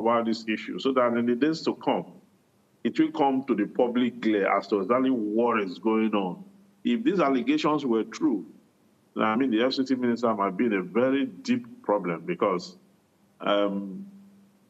about this issue so that in the days to come, it will come to the public glare as to exactly what is going on. If these allegations were true, I mean, the FCT minister might be in a very deep problem because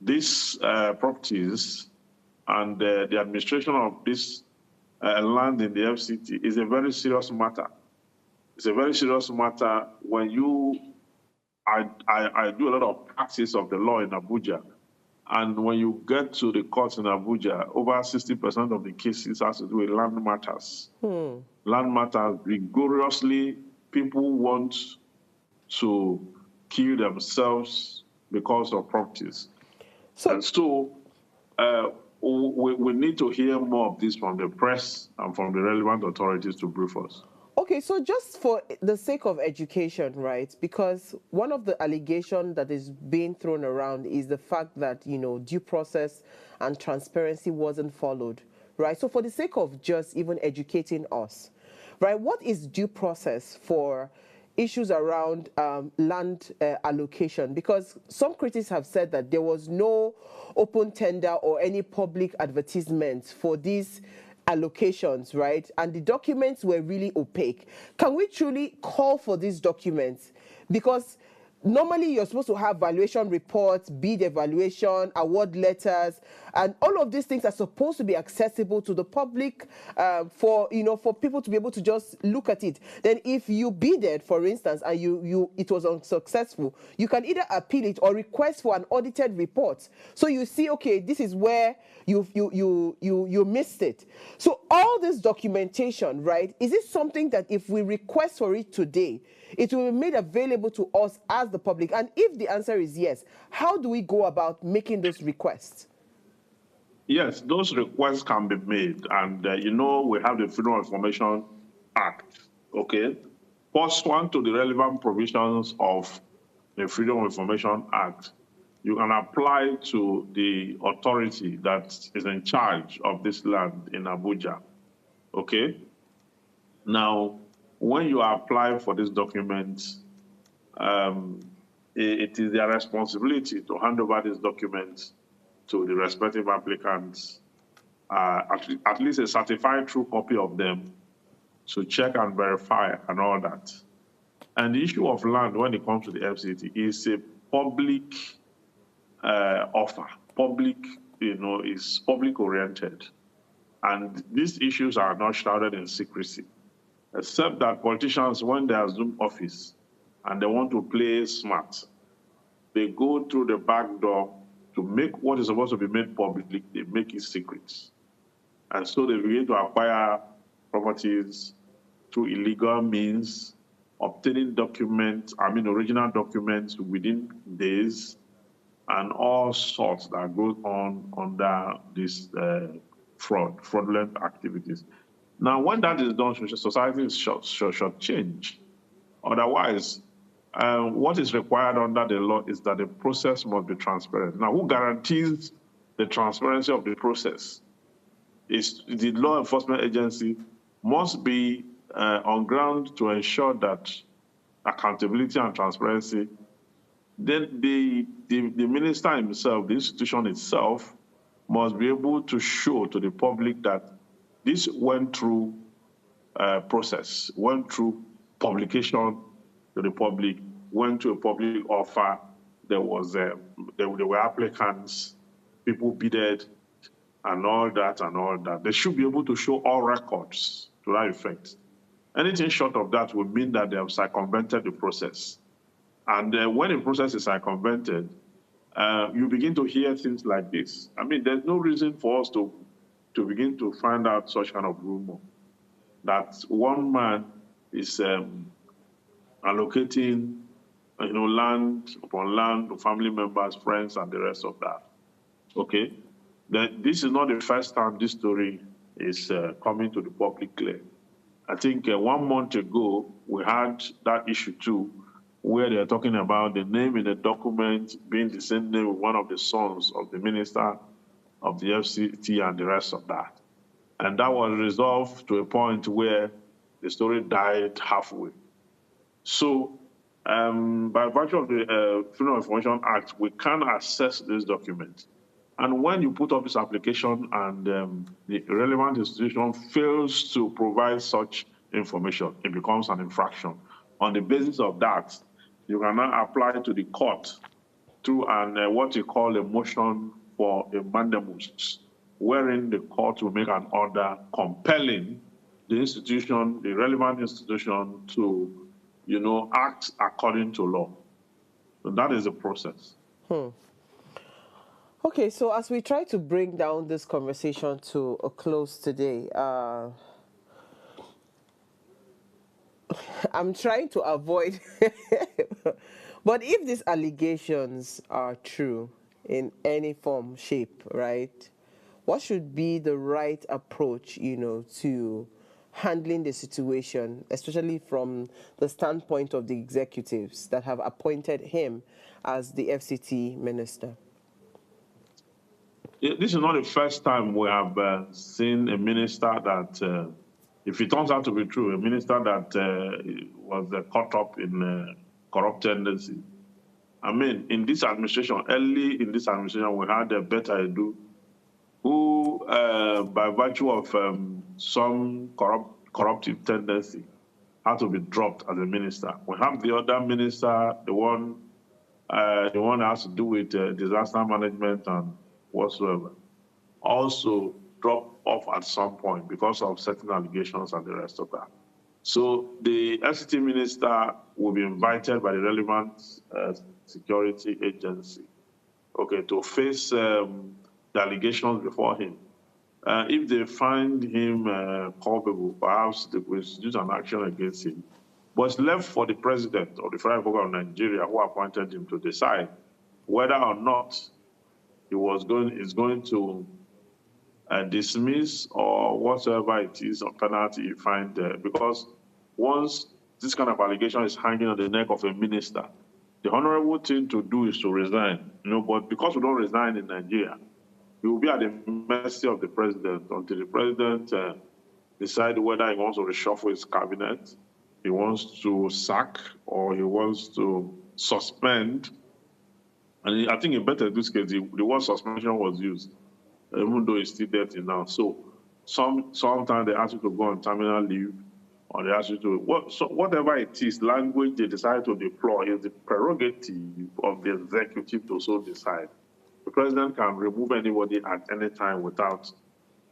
these properties and the administration of this land in the FCT is a very serious matter. It's a very serious matter when I do a lot of practice of the law in Abuja. And when you get to the courts in Abuja, over 60% of the cases has to do with land matters. Land matters rigorously. People want to kill themselves because of properties. And so we need to hear more of this from the press and from the relevant authorities to brief us. Okay, so just for the sake of education, right, because one of the allegations that is being thrown around is the fact that, you know, due process and transparency wasn't followed, right? So for the sake of just even educating us, right, what is due process for issues around land allocation? Because some critics have said that there was no open tender or any public advertisements for these allocations, right? And the documents were really opaque. Can we truly call for these documents? Because normally you're supposed to have valuation reports, bid evaluation, award letters, and all of these things are supposed to be accessible to the public for people to be able to just look at it. Then if you bidded, for instance, and it was unsuccessful, you can either appeal it or request for an audited report. So you see, okay, this is where you missed it. So all this documentation, right, is it something that if we request for it today, it will be made available to us as the public? And if the answer is yes, how do we go about making those requests? Yes, those requests can be made. And, we have the Freedom of Information Act, okay? Pursuant to the relevant provisions of the Freedom of Information Act, you can apply to the authority that is in charge of this land in Abuja, okay? Now, when you apply for this document, it is their responsibility to hand over these documents to the respective applicants, at least a certified true copy of them, to check and verify and all that. And the issue of land, when it comes to the FCT, is a public offer. Public, is public-oriented. And these issues are not shrouded in secrecy, except that politicians, when they assume office and they want to play smart, they go through the back door to make what is supposed to be made public, they make it secret. And so they begin to acquire properties through illegal means, obtaining original documents within days, and all sorts that goes on under this fraudulent activities. Now, when that is done, society should change. Otherwise, what is required under the law is that the process must be transparent. Now, who guarantees the transparency of the process? Is the law enforcement agency must be on ground to ensure that accountability and transparency. Then the minister himself, the institution itself, must be able to show to the public that this went through process, went through publication to the public, went to a public offer. There were applicants, people bidded, and all that. They should be able to show all records to that effect. Anything short of that would mean that they have circumvented the process. And when a process is circumvented, you begin to hear things like this. I mean, there's no reason for us to begin to find out such kind of rumor that one man is allocating, land upon land to family members, friends, and the rest of that. Okay, this is not the first time this story is coming to the public clear. I think 1 month ago we had that issue too, where they're talking about the name in the document being the same name of one of the sons of the minister of the FCT and the rest of that. And that was resolved to a point where the story died halfway. So by virtue of the Freedom of Information Act, we can access this document. And when you put up this application and the relevant institution fails to provide such information, it becomes an infraction. On the basis of that, you can now apply to the court through an what you call a motion for a mandamus, wherein the court will make an order compelling the institution, the relevant institution, to, act according to law. So that is the process. Okay, so as we try to bring down this conversation to a close today, I'm trying to avoid, but if these allegations are true in any form, shape, right, what should be the right approach, to handling the situation, especially from the standpoint of the executives that have appointed him as the FCT minister? This is not the first time we have seen a minister that, if it turns out to be true, a minister that was caught up in corrupt tendency. I mean, in this administration, early in this administration, we had a Better Edu, who, by virtue of some corruptive tendency, had to be dropped as a minister. We have the other minister, the one that has to do with disaster management and whatsoever, also dropped off at some point because of certain allegations and the rest of that. So the FCT minister will be invited by the relevant security agency, to face the allegations before him. If they find him culpable, perhaps they will institute an action against him. But it's left for the president of the Federal Republic of Nigeria, who appointed him, to decide whether or not is going to dismiss or whatever it is of penalty you find there. Because once this kind of allegation is hanging on the neck of a minister, the honorable thing to do is to resign. But because we don't resign in Nigeria, we will be at the mercy of the president until the president decides whether he wants to reshuffle his cabinet, he wants to sack, or he wants to suspend. And I think in Better Edu's case, the word suspension was used, even though it's still there till now. So sometimes they ask you to go on terminal leave, or they ask you to, whatever it is, language they decide to deploy is the prerogative of the executive to so decide. The president can remove anybody at any time without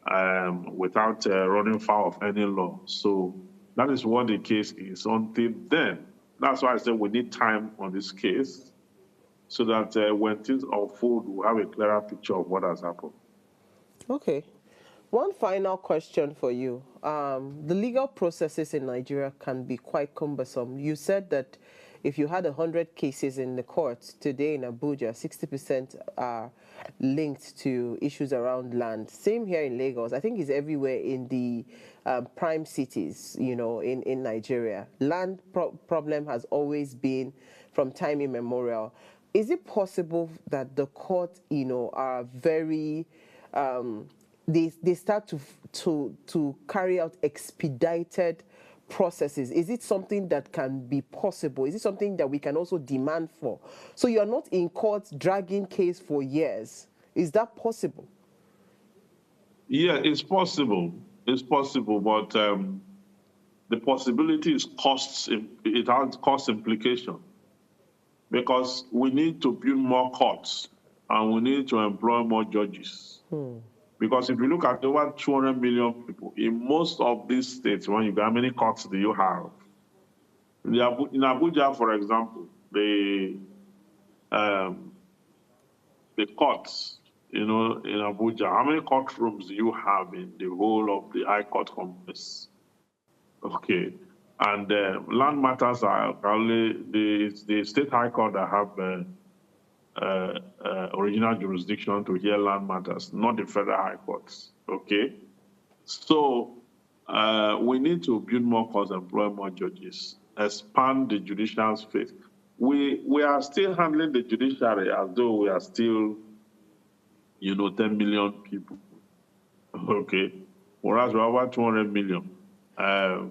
running foul of any law. So that is what the case is. Until then, that's why I said we need time on this case, so that when things unfold, we'll have a clearer picture of what has happened. Okay. One final question for you. The legal processes in Nigeria can be quite cumbersome. You said that if you had 100 cases in the courts today in Abuja, 60% are linked to issues around land. Same here in Lagos. I think it's everywhere in the prime cities, in Nigeria. Land problem has always been from time immemorial. Is it possible that the court, are very they start to carry out expedited processes? Is it something that can be possible? Is it something that we can also demand for? So you're not in court dragging case for years. Is that possible? Yeah, it's possible. It's possible, but the possibility is costs. It has cost implication, because we need to build more courts and we need to employ more judges. Because if you look at over 200 million people, in most of these states, how many courts do you have? In Abuja, for example, the courts, in Abuja, how many courtrooms do you have in the whole of the High Court complex? Okay. And land matters are only the state High Court that have original jurisdiction to hear land matters, not the federal high courts. Okay, so we need to build more courts, employ more judges, expand the judicial space. We are still handling the judiciary as though we are still, 10 million people. Okay, whereas we're over 200 million.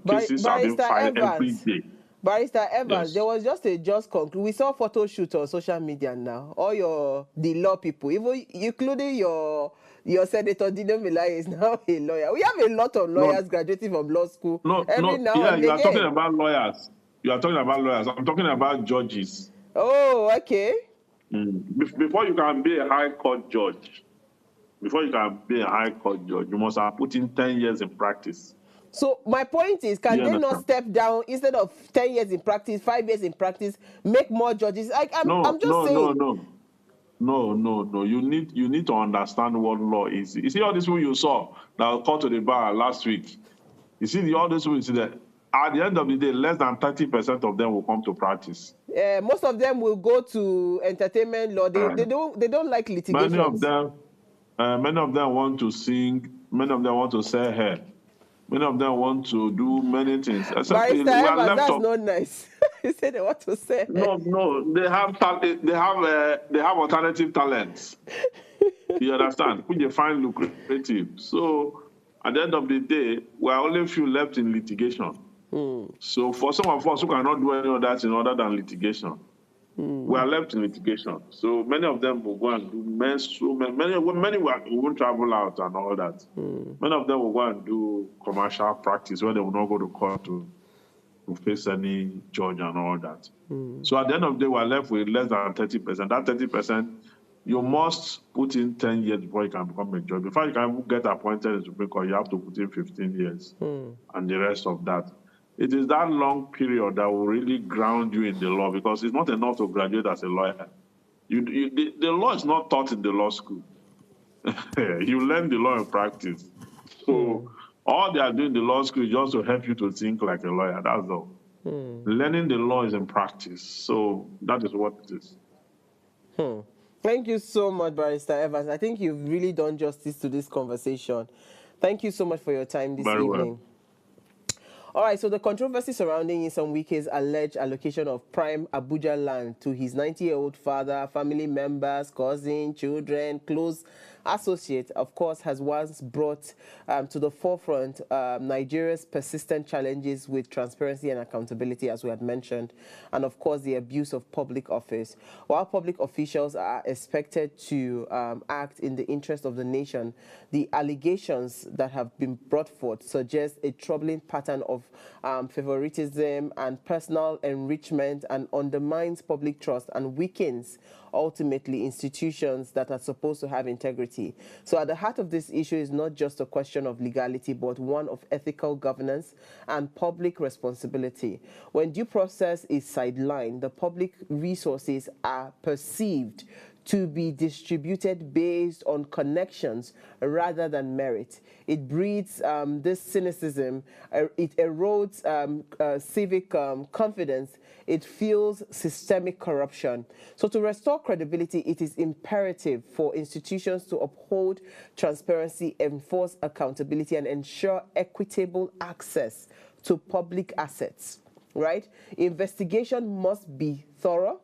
Cases are being filed every day. Barrister Evans, there Yes. was just a just conclude. We saw photo shoot on social media now. All the law people, even including your Senator Dino Milai is now a lawyer. We have a lot of No, lawyers graduating from law school no, every no. now Yeah, and you are talking again. about lawyers. You are talking about lawyers. I'm talking about judges. Oh, okay. Before you can be a high court judge, you must have put in 10 years in practice. So my point is, Do can you they not understand? step down instead of 10 years in practice, 5 years in practice, make more judges? Like No, I'm just no, no, saying. no. No. You need to understand what law is. You see all these people you saw that called to the bar last week. You see all these people you see that at the end of the day, less than 30% of them will come to practice. Most of them will go to entertainment law. They, Uh, they don't like many of litigations. them, many of them want to sing. Many of them want to sell hair. Many of them want to do many things. Except we Barrister are Evans, left that's up. not nice. You said they want to say. No. They have alternative talents. You understand? Which they find lucrative. So at the end of the day, we are only few left in litigation. So for some of us who cannot do any of that in other than litigation, we are left in litigation. So many of them will go and do many won't travel out and all that. Many of them will go and do commercial practice where they will not go to court to face any judge and all that. So at the end of the day, we're left with less than 30%. That 30%, you must put in 10 years before you can become a judge. Before you can get appointed in Supreme Court, you have to put in 15 years and the rest of that. It is that long period that will really ground you in the law, because it's not enough to graduate as a lawyer. The law is not taught in the law school. You learn the law in practice. So all they are doing in the law school is just to help you to think like a lawyer. That's all. Learning the law is in practice. So that is what it is. Thank you so much, Barrister Evans. I think you've really done justice to this conversation. Thank you so much for your time this Very well. evening. All right, so the controversy surrounding Nyesom Wike's alleged allocation of prime Abuja land to his 90-year-old father, family members, cousins, children, close associates, of course, has once brought to the forefront Nigeria's persistent challenges with transparency and accountability, as we had mentioned, and of course, the abuse of public office. While public officials are expected to act in the interest of the nation, the allegations that have been brought forth suggest a troubling pattern of favoritism and personal enrichment, and undermines public trust and weakens ultimately institutions that are supposed to have integrity. So at the heart of this issue is not just a question of legality, but one of ethical governance and public responsibility. When due process is sidelined, the public resources are perceived to be distributed based on connections rather than merit. It breeds this cynicism, it erodes civic confidence, it fuels systemic corruption. So to restore credibility, it is imperative for institutions to uphold transparency, enforce accountability, and ensure equitable access to public assets, right? Investigation must be thorough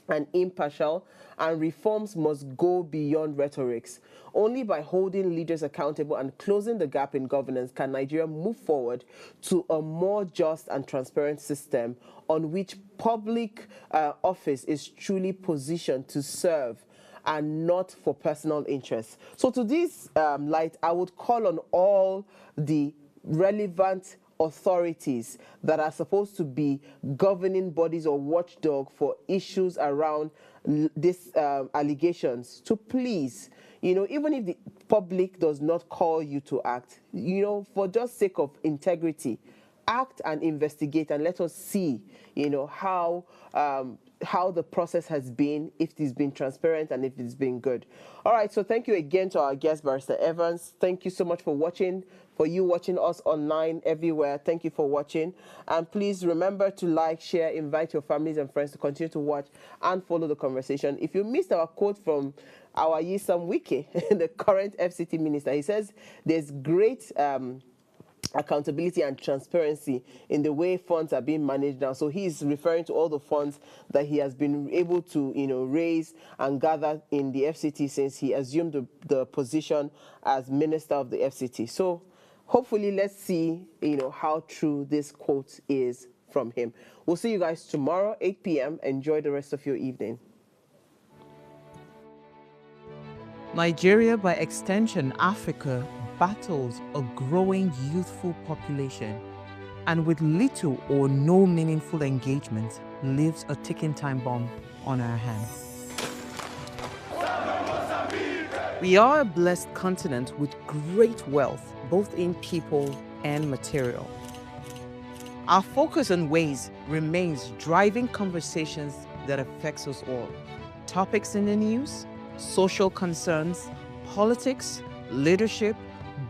and impartial, and reforms must go beyond rhetorics. Only by holding leaders accountable and closing the gap in governance can Nigeria move forward to a more just and transparent system on which public office is truly positioned to serve and not for personal interests. So to this light, I would call on all the relevant authorities that are supposed to be governing bodies or watchdog for issues around these allegations to please, even if the public does not call you to act, for just sake of integrity, act and investigate, and let us see, how the process has been, if it's been transparent and if it's been good. All right, so thank you again to our guest, Barrister Evans. Thank you so much for watching. For you watching us online everywhere, thank you for watching. And please remember to like, share, invite your families and friends to continue to watch and follow the conversation. If you missed our quote from our Nyesom Wike, the current FCT minister, he says there's great accountability and transparency in the way funds are being managed now. So he's referring to all the funds that he has been able to, raise and gather in the FCT since he assumed the position as minister of the FCT. So hopefully let's see, how true this quote is from him. We'll see you guys tomorrow, 8 p.m. Enjoy the rest of your evening. Nigeria, by extension Africa, battles a growing youthful population, and with little or no meaningful engagement, leaves a ticking time bomb on our hands. We are a blessed continent with great wealth, both in people and material. Our focus on ways remains driving conversations that affects us all. Topics in the news, social concerns, politics, leadership,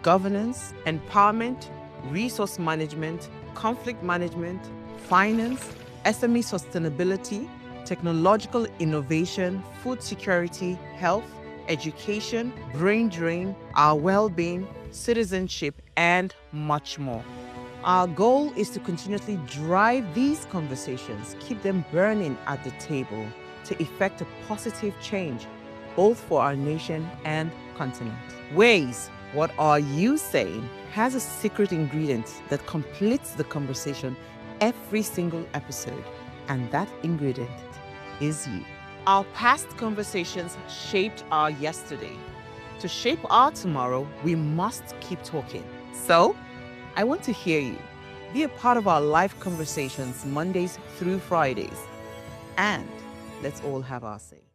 governance, empowerment, resource management, conflict management, finance, SME sustainability, technological innovation, food security, health, education, brain drain, our well-being, citizenship, and much more. Our goal is to continuously drive these conversations, keep them burning at the table to effect a positive change, both for our nation and continent. Ways, what are you saying, has a secret ingredient that completes the conversation every single episode, and that ingredient is you. Our past conversations shaped our yesterday. To shape our tomorrow, we must keep talking. So, I want to hear you. Be a part of our live conversations Mondays through Fridays. And let's all have our say.